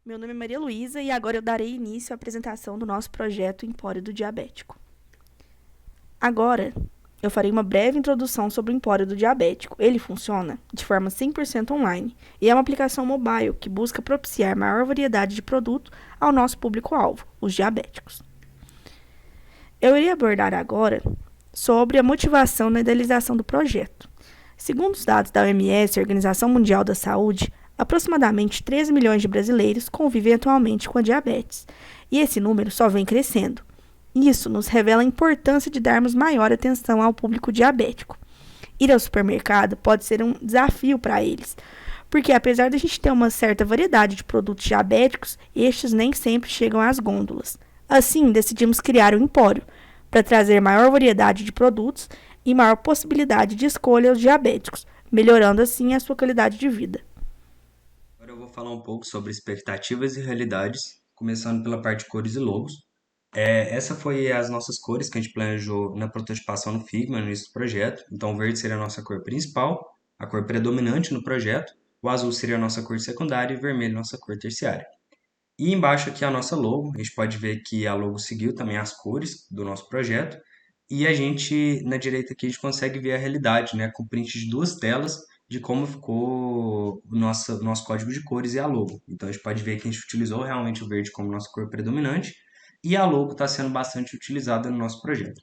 Meu nome é Maria Luísa e agora eu darei início à apresentação do nosso projeto Empório do Diabético. Agora, eu farei uma breve introdução sobre o Empório do Diabético. Ele funciona de forma 100% online e é uma aplicação mobile que busca propiciar maior variedade de produto ao nosso público-alvo, os diabéticos. Eu irei abordar agora sobre a motivação na idealização do projeto. Segundo os dados da OMS, Organização Mundial da Saúde, aproximadamente 13 milhões de brasileiros convivem atualmente com a diabetes, e esse número só vem crescendo. Isso nos revela a importância de darmos maior atenção ao público diabético. Ir ao supermercado pode ser um desafio para eles, porque apesar de a gente ter uma certa variedade de produtos diabéticos, estes nem sempre chegam às gôndolas. Assim, decidimos criar o Empório, para trazer maior variedade de produtos e maior possibilidade de escolha aos diabéticos, melhorando assim a sua qualidade de vida. Agora eu vou falar um pouco sobre expectativas e realidades, começando pela parte de cores e logos. Essa foi as nossas cores que a gente planejou na prototipação no Figma, no início do projeto. Então, o verde seria a nossa cor principal, a cor predominante no projeto, o azul seria a nossa cor secundária e o vermelho nossa cor terciária. E embaixo aqui a nossa logo, a gente pode ver que a logo seguiu também as cores do nosso projeto. E a gente, na direita aqui, a gente consegue ver a realidade, né, com print de duas telas de como ficou o nosso código de cores e a logo. Então a gente pode ver que a gente utilizou realmente o verde como nossa cor predominante e a logo está sendo bastante utilizada no nosso projeto.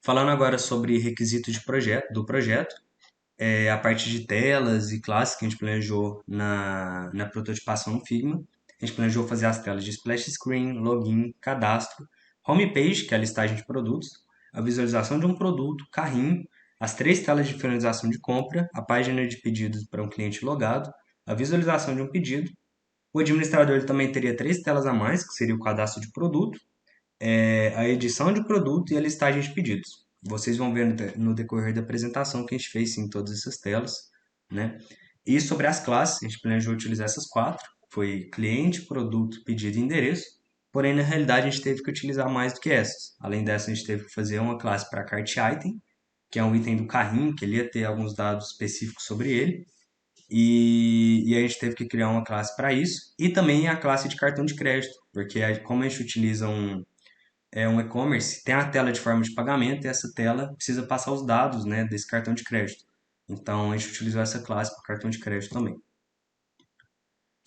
Falando agora sobre requisitos do projeto, a parte de telas e classes que a gente planejou na prototipação no Figma. A gente planejou fazer as telas de splash screen, login, cadastro, homepage, que é a listagem de produtos, a visualização de um produto, carrinho, as três telas de finalização de compra, a página de pedidos para um cliente logado, a visualização de um pedido. O administrador ele também teria três telas a mais, que seria o cadastro de produto, a edição de produto e a listagem de pedidos. Vocês vão ver no decorrer da apresentação que a gente fez em todas essas telas, né? E sobre as classes, a gente planejou utilizar essas quatro, foi cliente, produto, pedido e endereço. Porém, na realidade, a gente teve que utilizar mais do que essas. Além dessa, a gente teve que fazer uma classe para cart item, que é um item do carrinho, que ele ia ter alguns dados específicos sobre ele. E a gente teve que criar uma classe para isso. E também a classe de cartão de crédito, porque como a gente utiliza um e-commerce, tem a tela de forma de pagamento e essa tela precisa passar os dados, né, desse cartão de crédito. Então a gente utilizou essa classe para cartão de crédito também.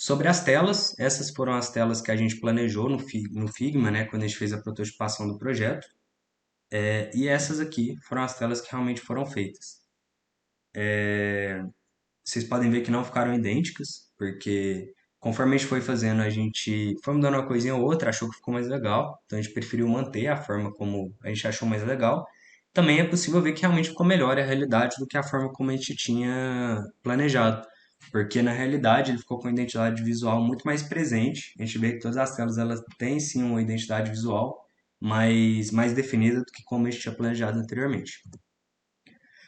Sobre as telas, essas foram as telas que a gente planejou no Figma, né, quando a gente fez a prototipação do projeto. E essas aqui foram as telas que realmente foram feitas. Vocês podem ver que não ficaram idênticas, porque conforme a gente foi fazendo, a gente foi mudando uma coisinha ou outra, achou que ficou mais legal. Então a gente preferiu manter a forma como a gente achou mais legal. Também é possível ver que realmente ficou melhor a realidade do que a forma como a gente tinha planejado. Porque na realidade ele ficou com uma identidade visual muito mais presente. A gente vê que todas as telas elas têm sim uma identidade visual mais definida do que como a gente tinha planejado anteriormente.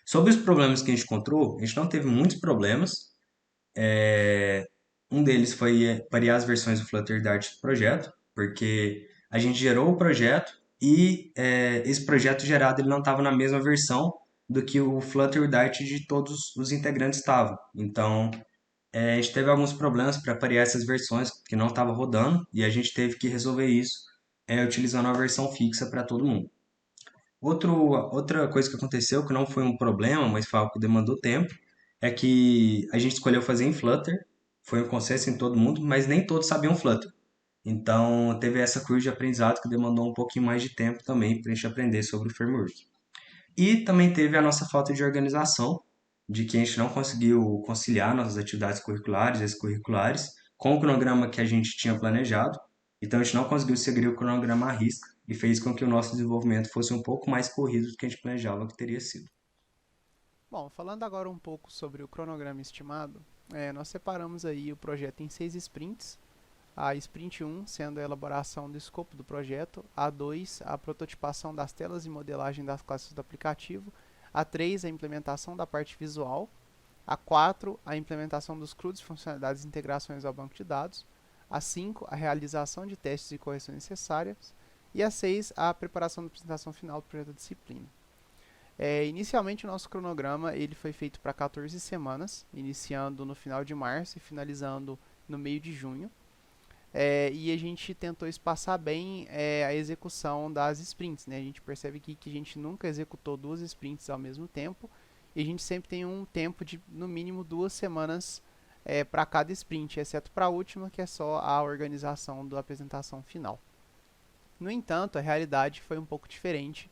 Sobre os problemas que a gente encontrou, a gente não teve muitos problemas. Um deles foi parear as versões do Flutter Dart do projeto, porque a gente gerou o projeto e esse projeto gerado ele não estava na mesma versão do que o Flutter Dart de todos os integrantes estavam. Então, a gente teve alguns problemas para parear essas versões que não estava rodando e a gente teve que resolver isso utilizando a versão fixa para todo mundo. Outra coisa que aconteceu, que não foi um problema, mas foi algo que demandou tempo, é que a gente escolheu fazer em Flutter, foi um consenso em todo mundo, mas nem todos sabiam Flutter. Então, teve essa curva de aprendizado que demandou um pouquinho mais de tempo também para a gente aprender sobre o framework. E também teve a nossa falta de organização, de que a gente não conseguiu conciliar nossas atividades curriculares e extracurriculares com o cronograma que a gente tinha planejado. Então a gente não conseguiu seguir o cronograma à risca e fez com que o nosso desenvolvimento fosse um pouco mais corrido do que a gente planejava que teria sido. Bom, falando agora um pouco sobre o cronograma estimado, nós separamos aí o projeto em 6 sprints. A sprint 1 sendo a elaboração do escopo do projeto, a 2 a prototipação das telas e modelagem das classes do aplicativo, a 3 a implementação da parte visual, a 4 a implementação dos CRUDs, funcionalidades e integrações ao banco de dados, a 5 a realização de testes e correções necessárias, e a 6 a preparação da apresentação final do projeto da disciplina. Inicialmente o nosso cronograma ele foi feito para 14 semanas, iniciando no final de março e finalizando no meio de junho. e a gente tentou espaçar bem a execução das sprints, né? A gente percebe aqui que a gente nunca executou 2 sprints ao mesmo tempo e a gente sempre tem um tempo de no mínimo 2 semanas para cada sprint, exceto para a última, que é só a organização da apresentação final. No entanto, a realidade foi um pouco diferente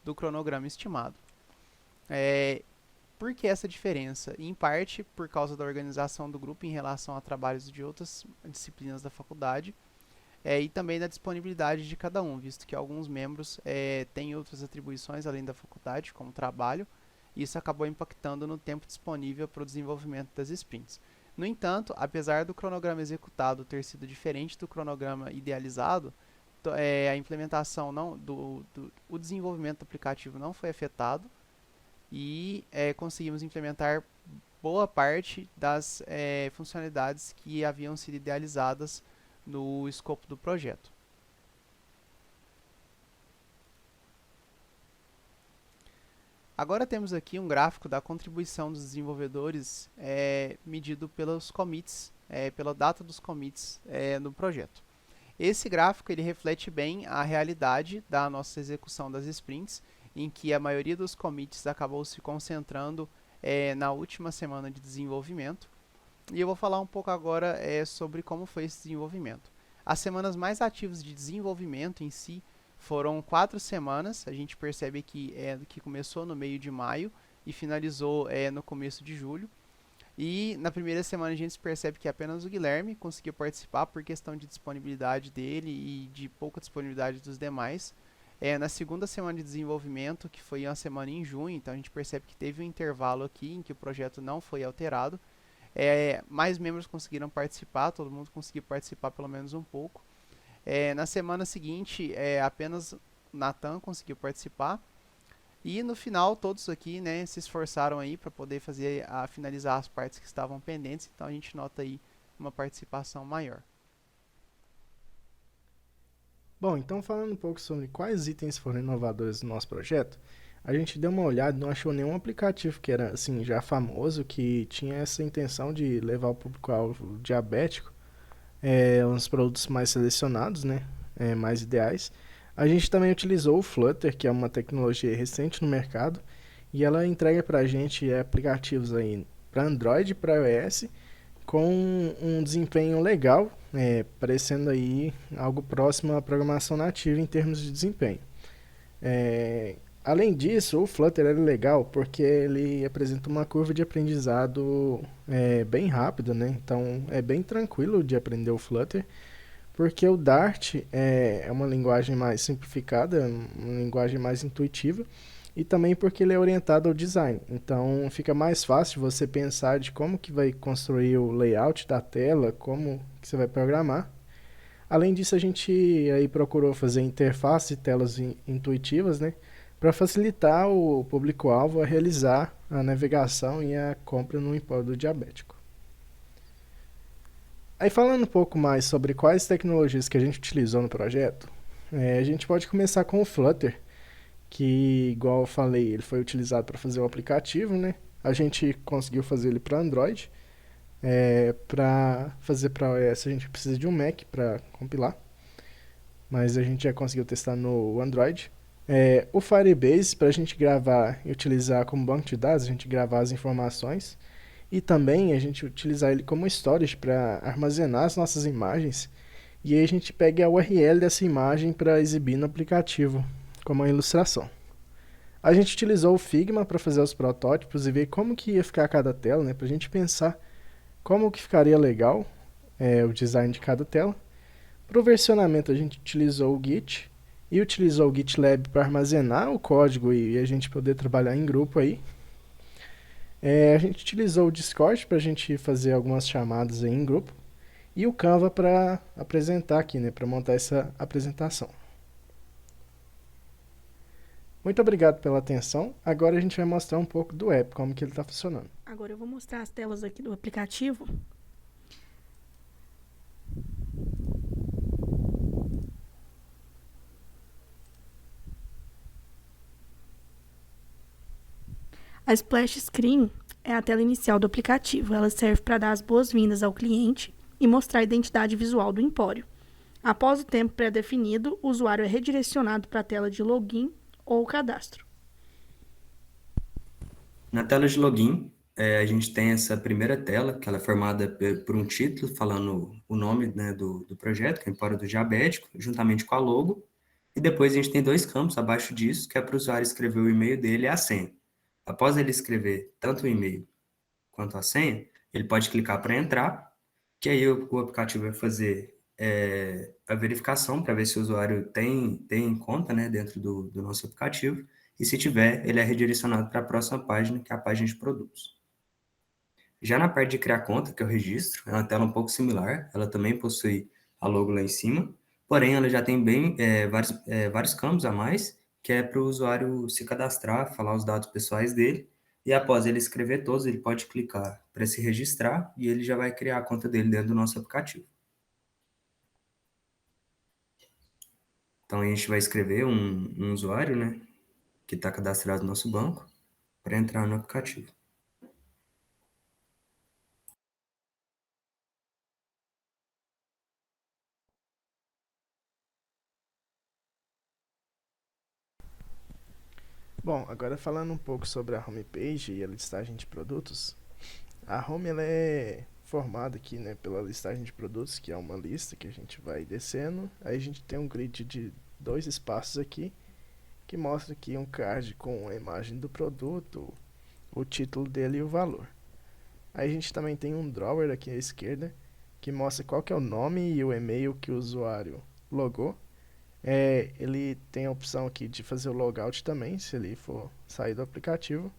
do cronograma estimado. Por que essa diferença? Em parte por causa da organização do grupo em relação a trabalhos de outras disciplinas da faculdade, e também da disponibilidade de cada um, visto que alguns membros têm outras atribuições além da faculdade, como trabalho, e isso acabou impactando no tempo disponível para o desenvolvimento das sprints. No entanto, apesar do cronograma executado ter sido diferente do cronograma idealizado, a implementação o desenvolvimento do aplicativo não foi afetado e conseguimos implementar boa parte das funcionalidades que haviam sido idealizadas no escopo do projeto. Agora temos aqui um gráfico da contribuição dos desenvolvedores medido pelos commits, pela data dos commits no projeto. Esse gráfico ele reflete bem a realidade da nossa execução das sprints, em que a maioria dos commits acabou se concentrando na última semana de desenvolvimento. E eu vou falar um pouco agora sobre como foi esse desenvolvimento. As semanas mais ativas de desenvolvimento em si foram 4 semanas. A gente percebe que começou no meio de maio e finalizou no começo de julho. E na primeira semana a gente percebe que apenas o Guilherme conseguiu participar por questão de disponibilidade dele e de pouca disponibilidade dos demais. Na segunda semana de desenvolvimento, que foi uma semana em junho, então a gente percebe que teve um intervalo aqui em que o projeto não foi alterado. Mais membros conseguiram participar, todo mundo conseguiu participar pelo menos um pouco. Na semana seguinte, apenas o Nathan conseguiu participar. E no final, todos aqui se esforçaram aí para poder finalizar as partes que estavam pendentes, então a gente nota aí uma participação maior. Bom, então falando um pouco sobre quais itens foram inovadores no nosso projeto, a gente deu uma olhada e não achou nenhum aplicativo que era assim já famoso, que tinha essa intenção de levar o público-alvo diabético uns produtos mais selecionados, mais ideais. A gente também utilizou o Flutter, que é uma tecnologia recente no mercado, e ela entrega para a gente aplicativos aí para Android e para iOS, com um desempenho legal, parecendo aí algo próximo à programação nativa em termos de desempenho. Além disso, o Flutter é legal porque ele apresenta uma curva de aprendizado bem rápida, Então é bem tranquilo de aprender o Flutter, porque o Dart é uma linguagem mais simplificada, uma linguagem mais intuitiva, e também porque ele é orientado ao design. Então fica mais fácil você pensar de como que vai construir o layout da tela, como que você vai programar. Além disso, a gente aí procurou fazer interfaces e telas intuitivas, para facilitar o público-alvo a realizar a navegação e a compra no Empório do Diabético. Aí falando um pouco mais sobre quais tecnologias que a gente utilizou no projeto, a gente pode começar com o Flutter, que, igual eu falei, ele foi utilizado para fazer o aplicativo, A gente conseguiu fazer ele para Android. Para fazer para iOS a gente precisa de um Mac para compilar, mas a gente já conseguiu testar no Android. O Firebase, para a gente gravar e utilizar como banco de dados, a gente gravar as informações, e também a gente utilizar ele como storage para armazenar as nossas imagens, e aí a gente pega a URL dessa imagem para exibir no aplicativo como uma ilustração. A gente utilizou o Figma para fazer os protótipos e ver como que ia ficar cada tela, para a gente pensar como que ficaria legal o design de cada tela. Para o versionamento a gente utilizou o Git e utilizou o GitLab para armazenar o código e a gente poder trabalhar em grupo aí. A gente utilizou o Discord para a gente fazer algumas chamadas aí em grupo e o Canva para apresentar aqui, para montar essa apresentação. Muito obrigado pela atenção. Agora a gente vai mostrar um pouco do app, como que ele está funcionando. Agora eu vou mostrar as telas aqui do aplicativo. A Splash Screen é a tela inicial do aplicativo. Ela serve para dar as boas-vindas ao cliente e mostrar a identidade visual do empório. Após o tempo pré-definido, o usuário é redirecionado para a tela de login ou cadastro. Na tela de login, a gente tem essa primeira tela, que ela é formada por um título falando o nome, né, do projeto, que é Empório do Diabético, juntamente com a logo. E depois a gente tem dois campos abaixo disso, que é para o usuário escrever o e-mail dele e a senha. Após ele escrever tanto o e-mail quanto a senha, ele pode clicar para entrar, que aí o aplicativo vai fazer a verificação para ver se o usuário tem conta, né, dentro do nosso aplicativo, e se tiver, ele é redirecionado para a próxima página, que é a página de produtos. Já na parte de criar conta, que é o registro, é uma tela um pouco similar, ela também possui a logo lá em cima, porém ela já tem vários campos a mais, que é para o usuário se cadastrar, falar os dados pessoais dele, e após ele escrever todos, ele pode clicar para se registrar e ele já vai criar a conta dele dentro do nosso aplicativo. Então a gente vai escrever um usuário, né, que está cadastrado no nosso banco, para entrar no aplicativo. Bom, agora falando um pouco sobre a homepage e a listagem de produtos, a home ela é formada aqui, né, pela listagem de produtos, que é uma lista que a gente vai descendo. Aí a gente tem um grid de 2 espaços aqui, que mostra aqui um card com a imagem do produto, o título dele e o valor. Aí a gente também tem um drawer aqui à esquerda, que mostra qual que é o nome e o e-mail que o usuário logou. Ele tem a opção aqui de fazer o logout também, se ele for sair do aplicativo.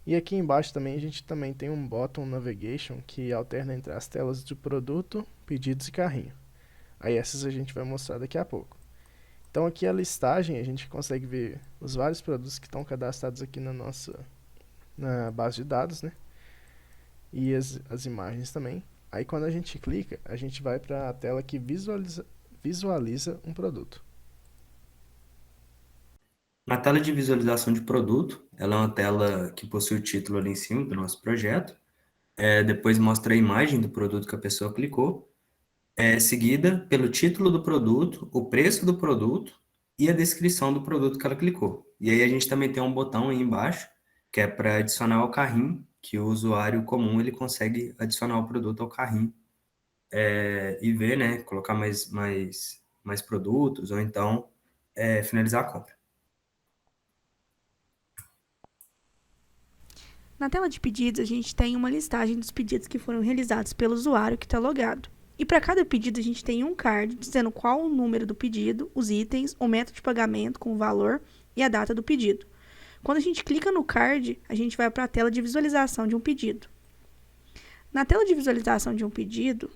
E aqui embaixo também a gente também tem um bottom navigation que alterna entre as telas de produto, pedidos e carrinho. Aí essas a gente vai mostrar daqui a pouco. Então aqui a listagem, a gente consegue ver os vários produtos que estão cadastrados aqui na base de dados, né? E as imagens também. Aí quando a gente clica, a gente vai para a tela que visualiza um produto. Na tela de visualização de produto, ela é uma tela que possui o título ali em cima do nosso projeto. Depois mostra a imagem do produto que a pessoa clicou. Seguida pelo título do produto, o preço do produto e a descrição do produto que ela clicou. E aí a gente também tem um botão aí embaixo, que é para adicionar ao carrinho, que o usuário comum ele consegue adicionar o produto ao carrinho e ver, né, colocar mais produtos, ou então finalizar a compra. Na tela de pedidos, a gente tem uma listagem dos pedidos que foram realizados pelo usuário que está logado. E para cada pedido, a gente tem um card dizendo qual o número do pedido, os itens, o método de pagamento com o valor e a data do pedido. Quando a gente clica no card, a gente vai para a tela de visualização de um pedido. Na tela de visualização de um pedido,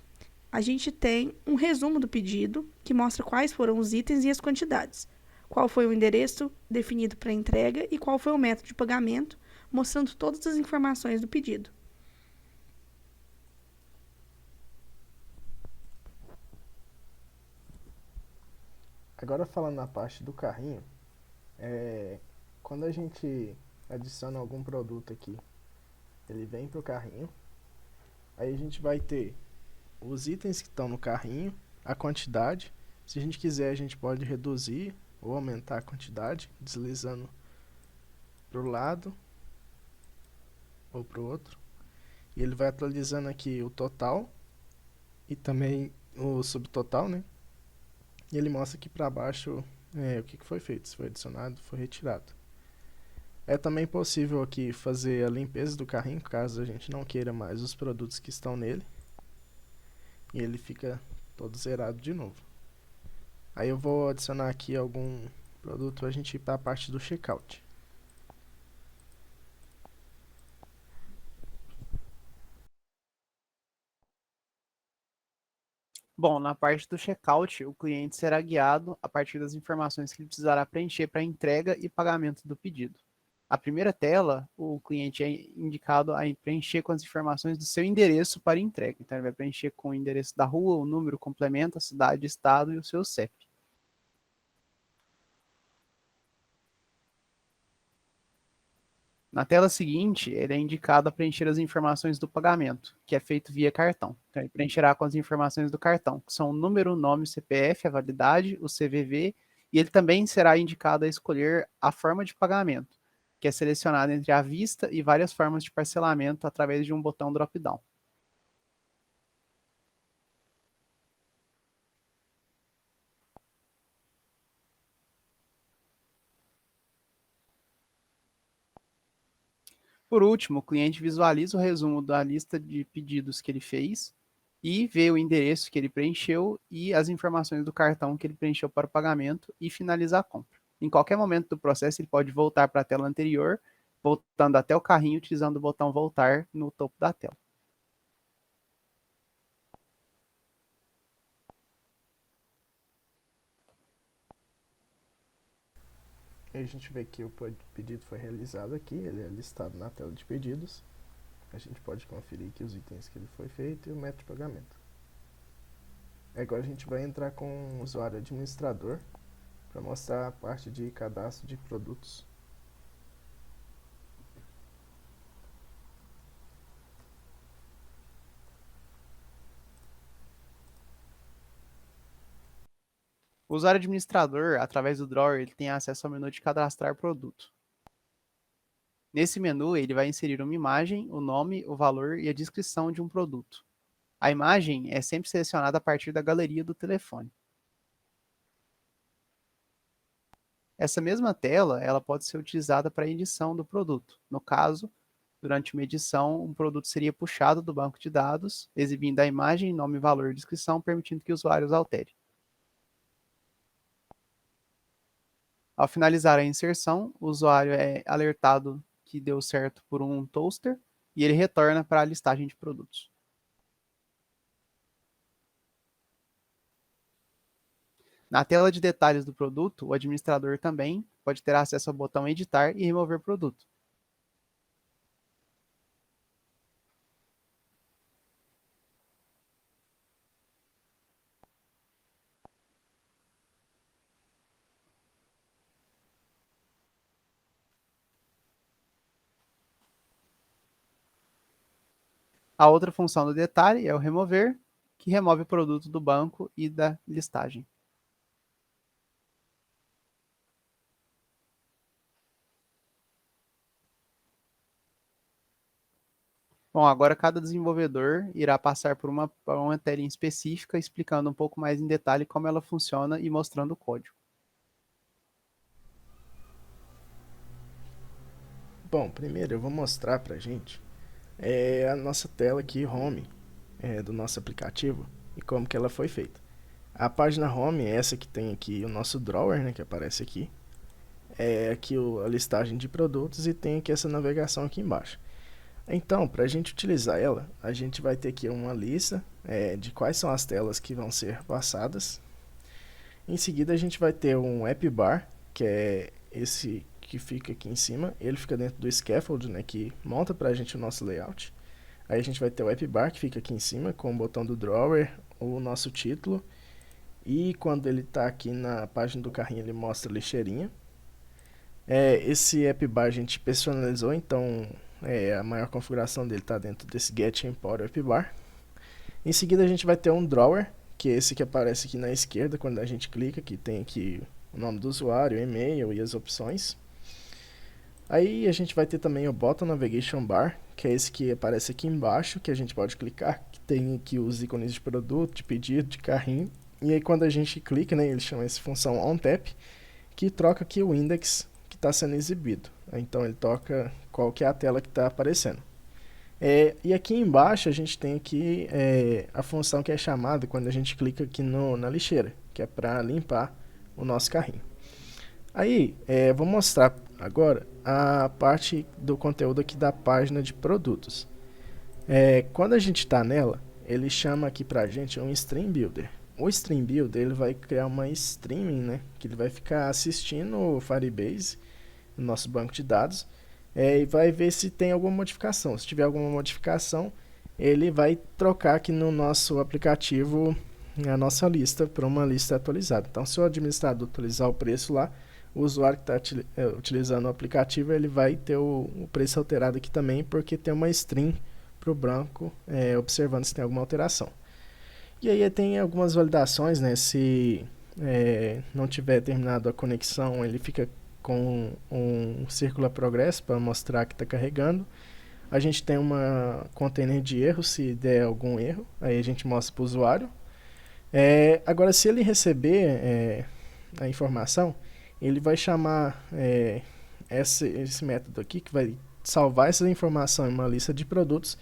a gente tem um resumo do pedido, que mostra quais foram os itens e as quantidades, qual foi o endereço definido para entrega e qual foi o método de pagamento, mostrando todas as informações do pedido. Agora falando na parte do carrinho, quando a gente adiciona algum produto aqui, ele vem para o carrinho, aí a gente vai ter os itens que estão no carrinho, a quantidade. Se a gente quiser, a gente pode reduzir ou aumentar a quantidade, deslizando para o lado ou para o outro. E ele vai atualizando aqui o total e também o subtotal, né? E ele mostra aqui para baixo o que foi feito, se foi adicionado, foi retirado. É também possível aqui fazer a limpeza do carrinho, caso a gente não queira mais os produtos que estão nele. E ele fica todo zerado de novo. Aí eu vou adicionar aqui algum produto para a gente ir para a parte do checkout. Bom, na parte do checkout, o cliente será guiado a partir das informações que ele precisará preencher para entrega e pagamento do pedido. A primeira tela, o cliente é indicado a preencher com as informações do seu endereço para entrega. Então, ele vai preencher com o endereço da rua, o número, o complemento, a cidade, estado e o seu CEP. Na tela seguinte, ele é indicado a preencher as informações do pagamento, que é feito via cartão. Então, ele preencherá com as informações do cartão, que são o número, o nome, o CPF, a validade, o CVV, e ele também será indicado a escolher a forma de pagamento, que é selecionada entre à vista e várias formas de parcelamento através de um botão drop-down. Por último, o cliente visualiza o resumo da lista de pedidos que ele fez e vê o endereço que ele preencheu e as informações do cartão que ele preencheu para o pagamento e finaliza a compra. Em qualquer momento do processo, ele pode voltar para a tela anterior, voltando até o carrinho utilizando o botão voltar no topo da tela. Aí a gente vê que o pedido foi realizado aqui, ele é listado na tela de pedidos. A gente pode conferir aqui os itens que ele foi feito e o método de pagamento. Agora a gente vai entrar com o usuário administrador para mostrar a parte de cadastro de produtos. O usuário administrador, através do drawer, ele tem acesso ao menu de cadastrar produto. Nesse menu, ele vai inserir uma imagem, o nome, o valor e a descrição de um produto. A imagem é sempre selecionada a partir da galeria do telefone. Essa mesma tela ela pode ser utilizada para a edição do produto. No caso, durante uma edição, um produto seria puxado do banco de dados, exibindo a imagem, nome, valor e descrição, permitindo que o usuário os altere. Ao finalizar a inserção, o usuário é alertado que deu certo por um toaster e ele retorna para a listagem de produtos. Na tela de detalhes do produto, o administrador também pode ter acesso ao botão editar e remover produto. A outra função do detalhe é o remover, que remove o produto do banco e da listagem. Bom, agora cada desenvolvedor irá passar por uma telinha específica explicando um pouco mais em detalhe como ela funciona e mostrando o código. Bom, primeiro eu vou mostrar pra gente a nossa tela aqui, home, do nosso aplicativo e como que ela foi feita. A página home é essa que tem aqui o nosso drawer, né, que aparece aqui. É aqui a listagem de produtos e tem aqui essa navegação aqui embaixo. Então, para a gente utilizar ela, a gente vai ter aqui uma lista de quais são as telas que vão ser passadas. Em seguida, a gente vai ter um app bar, que é esse que fica aqui em cima. Ele fica dentro do scaffold, né, que monta para a gente o nosso layout. Aí a gente vai ter o app bar, que fica aqui em cima, com o botão do drawer, o nosso título. E quando ele está aqui na página do carrinho, ele mostra a lixeirinha. Esse app bar a gente personalizou, então a maior configuração dele está dentro desse Get Import App Bar. Em seguida a gente vai ter um drawer, que é esse que aparece aqui na esquerda quando a gente clica, que tem aqui o nome do usuário, o e-mail e as opções. Aí a gente vai ter também o Bottom Navigation Bar, que é esse que aparece aqui embaixo, que a gente pode clicar, que tem aqui os ícones de produto, de pedido, de carrinho. E aí quando a gente clica, né, ele chama essa função OnTap, que troca aqui o index que está sendo exibido. Então ele toca qual que é a tela que está aparecendo. E aqui embaixo a gente tem aqui a função que é chamada quando a gente clica aqui na lixeira, que é para limpar o nosso carrinho. Aí, vou mostrar agora a parte do conteúdo aqui da página de produtos. Quando a gente está nela, ele chama aqui para a gente um Stream Builder. O Stream Builder ele vai criar uma streaming, né, que ele vai ficar assistindo o Firebase, o nosso banco de dados, e vai ver se tem alguma modificação. Se tiver alguma modificação, ele vai trocar aqui no nosso aplicativo a nossa lista para uma lista atualizada. Então, se o administrador atualizar o preço lá, o usuário que está utilizando o aplicativo, ele vai ter o preço alterado aqui também, porque tem uma string para o branco, observando se tem alguma alteração. E aí tem algumas validações, né? Se não tiver terminado a conexão, ele fica com um círculo a progresso para mostrar que está carregando. A gente tem uma container de erro, se der algum erro, aí a gente mostra para o usuário. Agora, se ele receber a informação, ele vai chamar esse método aqui, que vai salvar essa informação em uma lista de produtos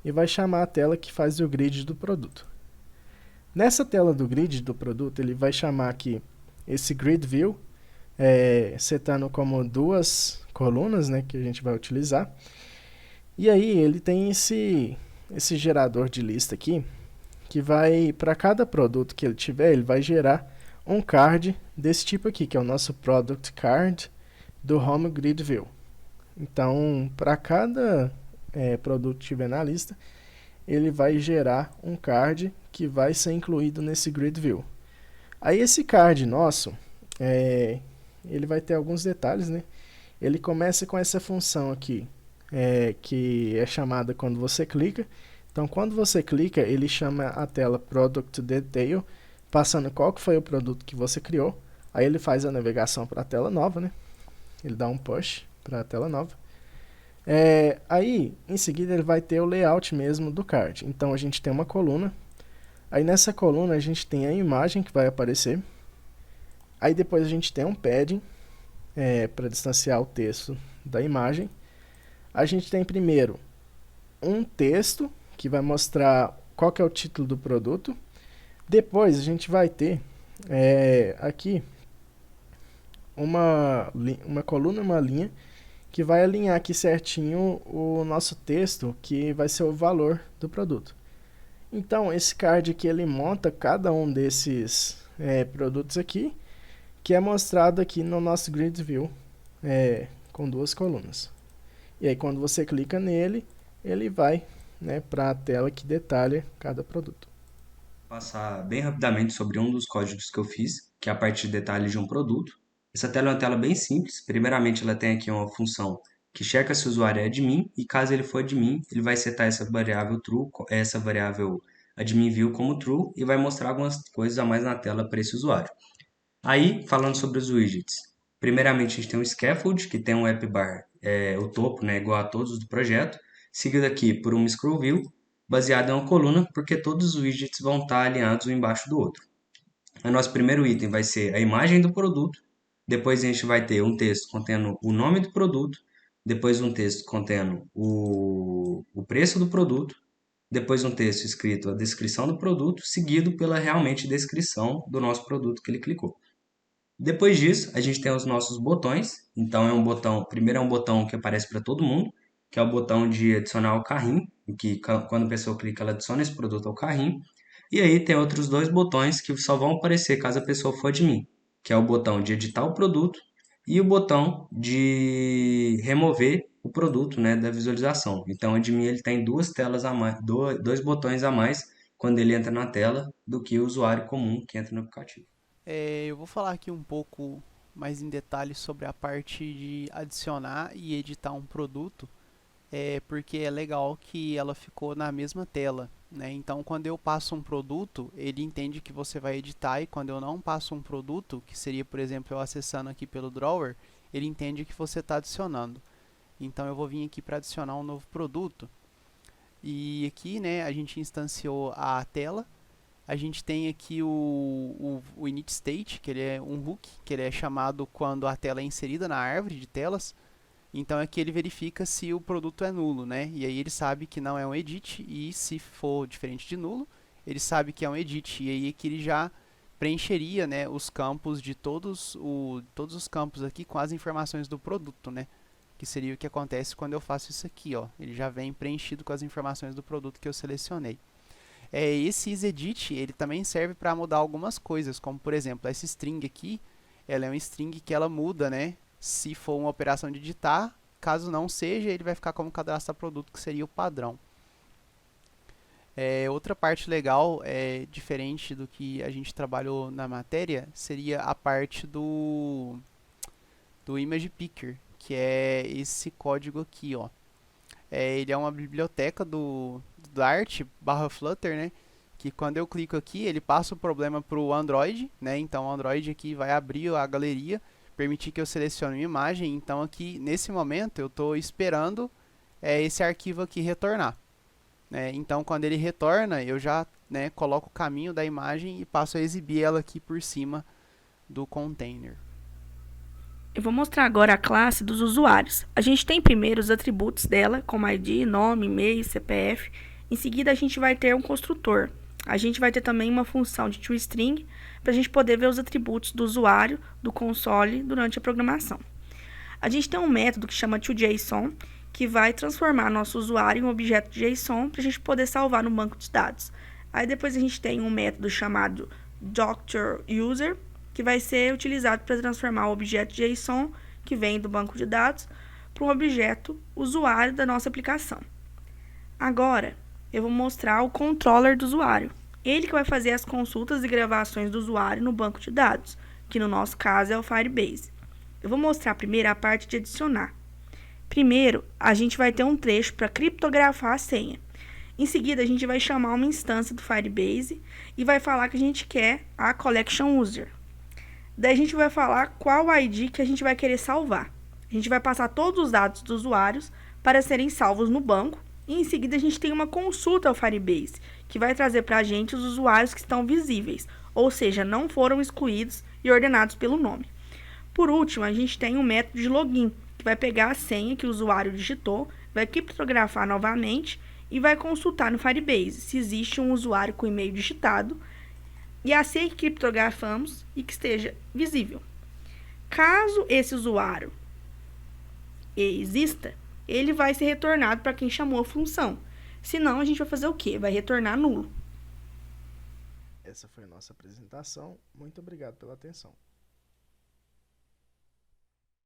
e vai chamar a tela que faz o grid do produto. Nessa tela do grid do produto, ele vai chamar aqui esse grid view, setando como 2 colunas, né, que a gente vai utilizar. E aí ele tem esse gerador de lista aqui, que vai, para cada produto que ele tiver, ele vai gerar um card desse tipo aqui, que é o nosso Product Card do Home Grid View. Então, para cada produto que tiver na lista, ele vai gerar um card que vai ser incluído nesse Grid View. Aí esse card nosso, ele vai ter alguns detalhes, né? Ele começa com essa função aqui, que é chamada quando você clica. Então, quando você clica, ele chama a tela Product Detail, passando qual que foi o produto que você criou. Aí ele faz a navegação para a tela nova, né? Ele dá um push para a tela nova. Aí, em seguida, ele vai ter o layout mesmo do card. Então, a gente tem uma coluna. Aí, nessa coluna, a gente tem a imagem que vai aparecer. Aí, depois, a gente tem um padding para distanciar o texto da imagem. A gente tem, primeiro, um texto que vai mostrar qual que é o título do produto. Depois, a gente vai ter aqui uma coluna, uma linha, que vai alinhar aqui certinho o nosso texto, que vai ser o valor do produto. Então, esse card aqui, ele monta cada um desses produtos aqui, que é mostrado aqui no nosso Grid View, com 2 colunas. E aí, quando você clica nele, ele vai para a tela que detalha cada produto. Vou passar bem rapidamente sobre um dos códigos que eu fiz, que é a parte de detalhes de um produto. Essa tela é uma tela bem simples. Primeiramente, ela tem aqui uma função que checa se o usuário é admin, e caso ele for admin, ele vai setar essa variável true, essa variável admin view como true, e vai mostrar algumas coisas a mais na tela para esse usuário. Aí, falando sobre os widgets. Primeiramente, a gente tem um scaffold, que tem um app bar, o topo, né, igual a todos do projeto, seguido aqui por um scroll view, baseado em uma coluna, porque todos os widgets vão estar alinhados um embaixo do outro. O nosso primeiro item vai ser a imagem do produto, depois a gente vai ter um texto contendo o nome do produto, depois um texto contendo o preço do produto, depois um texto escrito a descrição do produto, seguido pela realmente descrição do nosso produto que ele clicou. Depois disso, a gente tem os nossos botões. Então, primeiro é um botão que aparece para todo mundo, que é o botão de adicionar ao carrinho, em que quando a pessoa clica, ela adiciona esse produto ao carrinho. E aí tem outros 2 botões que só vão aparecer caso a pessoa for de mim, que é o botão de editar o produto e o botão de remover o produto, né, da visualização. Então, o de mim ele tem 2 telas a mais, 2 botões a mais quando ele entra na tela do que o usuário comum que entra no aplicativo. Eu vou falar aqui um pouco mais em detalhes sobre a parte de adicionar e editar um produto, porque é legal que ela ficou na mesma tela, né? Então, quando eu passo um produto, ele entende que você vai editar, e quando eu não passo um produto, que seria, por exemplo, eu acessando aqui pelo drawer, ele entende que você está adicionando. Então, eu vou vir aqui para adicionar um novo produto. E aqui, né, a gente instanciou a tela. A gente tem aqui o init state, que ele é um hook, que ele é chamado quando a tela é inserida na árvore de telas. Então aqui ele verifica se o produto é nulo, né? E aí ele sabe que não é um edit, e se for diferente de nulo, ele sabe que é um edit. E aí aqui ele já preencheria, né, os campos de todos os campos aqui com as informações do produto, né? Que seria o que acontece quando eu faço isso aqui, ó. Ele já vem preenchido com as informações do produto que eu selecionei. Esse isEdit, ele também serve para mudar algumas coisas, como por exemplo, essa string aqui, ela é uma string que ela muda, né, se for uma operação de editar. Caso não seja, ele vai ficar como cadastrar produto, que seria o padrão. Outra parte legal, diferente do que a gente trabalhou na matéria, seria a parte do Image Picker, que é esse código aqui, ó. Ele é uma biblioteca do Dart/Flutter, né? Que quando eu clico aqui, ele passa o problema para o Android, né? Então o Android aqui vai abrir a galeria, permitir que eu selecione uma imagem. Então aqui, nesse momento, eu estou esperando esse arquivo aqui retornar. Então quando ele retorna, eu já coloco o caminho da imagem e passo a exibir ela aqui por cima do container. Eu vou mostrar agora a classe dos usuários. A gente tem primeiro os atributos dela, como ID, nome, e-mail, CPF. Em seguida, a gente vai ter um construtor. A gente vai ter também uma função de toString para a gente poder ver os atributos do usuário do console durante a programação. A gente tem um método que chama toJSON, que vai transformar nosso usuário em um objeto JSON para a gente poder salvar no banco de dados. Aí depois a gente tem um método chamado DoctorUser, que vai ser utilizado para transformar o objeto JSON, que vem do banco de dados, para um objeto usuário da nossa aplicação. Agora, eu vou mostrar o controller do usuário. Ele que vai fazer as consultas e gravações do usuário no banco de dados, que no nosso caso é o Firebase. Eu vou mostrar primeiro a parte de adicionar. Primeiro, a gente vai ter um trecho para criptografar a senha. Em seguida, a gente vai chamar uma instância do Firebase e vai falar que a gente quer a Collection User. Daí a gente vai falar qual ID que a gente vai querer salvar. A gente vai passar todos os dados dos usuários para serem salvos no banco. E em seguida a gente tem uma consulta ao Firebase, que vai trazer para a gente os usuários que estão visíveis, ou seja, não foram excluídos e ordenados pelo nome. Por último, a gente tem um método de login, que vai pegar a senha que o usuário digitou, vai criptografar novamente e vai consultar no Firebase se existe um usuário com e-mail digitado e a senha que criptografamos e que esteja visível. Caso esse usuário exista, ele vai ser retornado para quem chamou a função. Senão, a gente vai fazer o quê? Vai retornar nulo. Essa foi a nossa apresentação. Muito obrigado pela atenção.